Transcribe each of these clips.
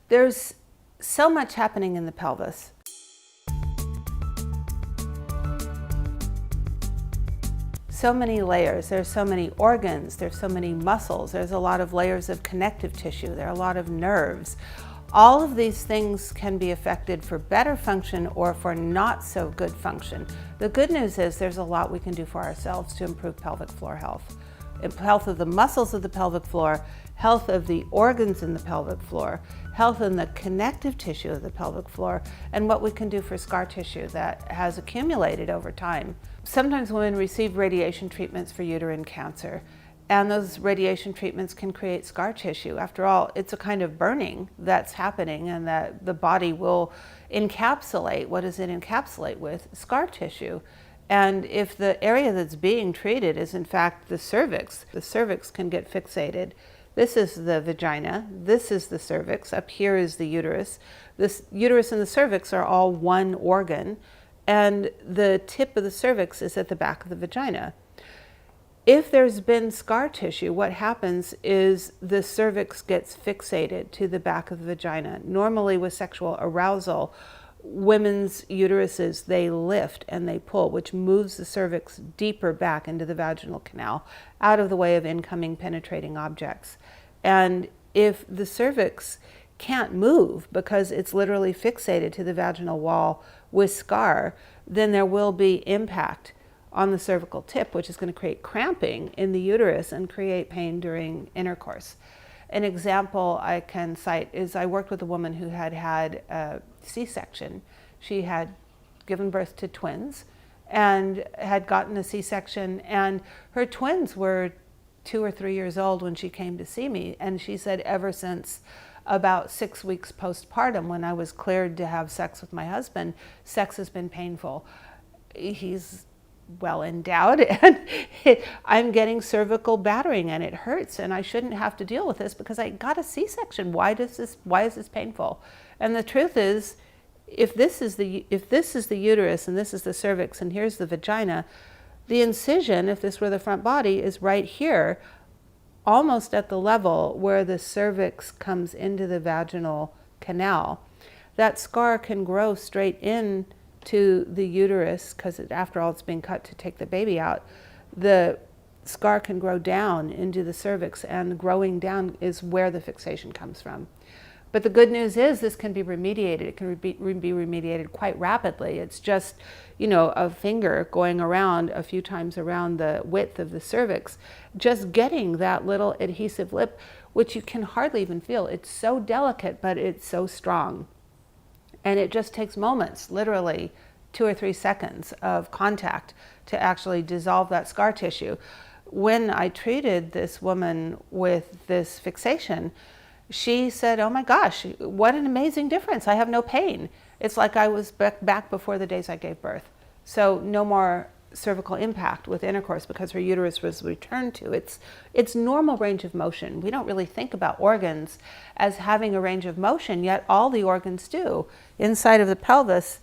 There's so much happening in the pelvis. So many layers, there's so many organs, there's so many muscles, there's a lot of layers of connective tissue, there are a lot of nerves. All of these things can be affected for better function or for not so good function. The good news is there's a lot we can do for ourselves to improve pelvic floor health. Health of the muscles of the pelvic floor, health of the organs in the pelvic floor, health in the connective tissue of the pelvic floor, and what we can do for scar tissue that has accumulated over time. Sometimes women receive radiation treatments for uterine cancer, and those radiation treatments can create scar tissue. After all, it's a kind of burning that's happening, and that the body will encapsulate. What does it encapsulate with? Scar tissue. And if the area that's being treated is in fact the cervix can get fixated. This is the vagina, this is the cervix, up here is the uterus. This uterus and the cervix are all one organ, and the tip of the cervix is at the back of the vagina. If there's been scar tissue, what happens is the cervix gets fixated to the back of the vagina. Normally with sexual arousal, women's uteruses, they lift and they pull, which moves the cervix deeper back into the vaginal canal, out of the way of incoming penetrating objects. And if the cervix can't move because it's literally fixated to the vaginal wall with scar, then there will be impact on the cervical tip, which is going to create cramping in the uterus and create pain during intercourse. An example I can cite is I worked with a woman who had had a C-section. She had given birth to twins and had gotten a C-section, and her twins were 2 or 3 years old when she came to see me. And she said ever since about 6 weeks postpartum, when I was cleared to have sex with my husband, sex has been painful. He's well endowed, and I'm getting cervical battering and it hurts, and I shouldn't have to deal with this because I got a C-section. Why is this painful? And the truth is, if this is the uterus and this is the cervix and here's the vagina, the incision, if this were the front body, is right here, almost at the level where the cervix comes into the vaginal canal. That scar can grow straight in to the uterus, because after all, it's being cut to take the baby out. The scar can grow down into the cervix, and growing down is where the fixation comes from. But the good news is this can be remediated. It can be remediated quite rapidly. It's just, a finger going around a few times around the width of the cervix, just getting that little adhesive lip, which you can hardly even feel. It's so delicate, but it's so strong. And it just takes moments, literally 2 or 3 seconds of contact to actually dissolve that scar tissue. When I treated this woman with this fixation, she said, "Oh my gosh, what an amazing difference. I have no pain. It's like I was back before the days I gave birth." So no more cervical impact with intercourse because her uterus was returned to its normal range of motion. We don't really think about organs as having a range of motion, yet all the organs do. Inside of the pelvis,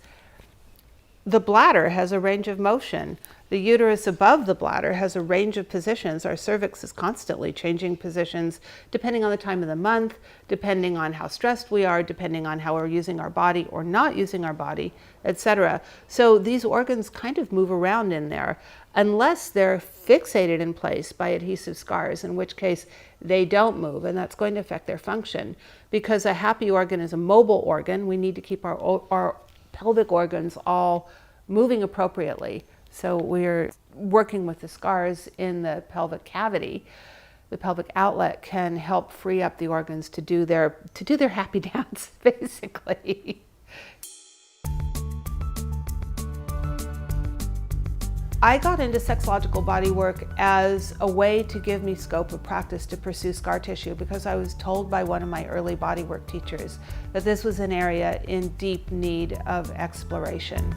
the bladder has a range of motion. The uterus above the bladder has a range of positions. Our cervix is constantly changing positions depending on the time of the month, depending on how stressed we are, depending on how we're using our body or not using our body, etc. So these organs kind of move around in there unless they're fixated in place by adhesive scars, in which case they don't move, and that's going to affect their function. Because a happy organ is a mobile organ, we need to keep our pelvic organs all moving appropriately. So we're working with the scars in the pelvic cavity. The pelvic outlet can help free up the organs to do their happy dance, basically. I got into sexological bodywork as a way to give me scope of practice to pursue scar tissue, because I was told by one of my early bodywork teachers that this was an area in deep need of exploration.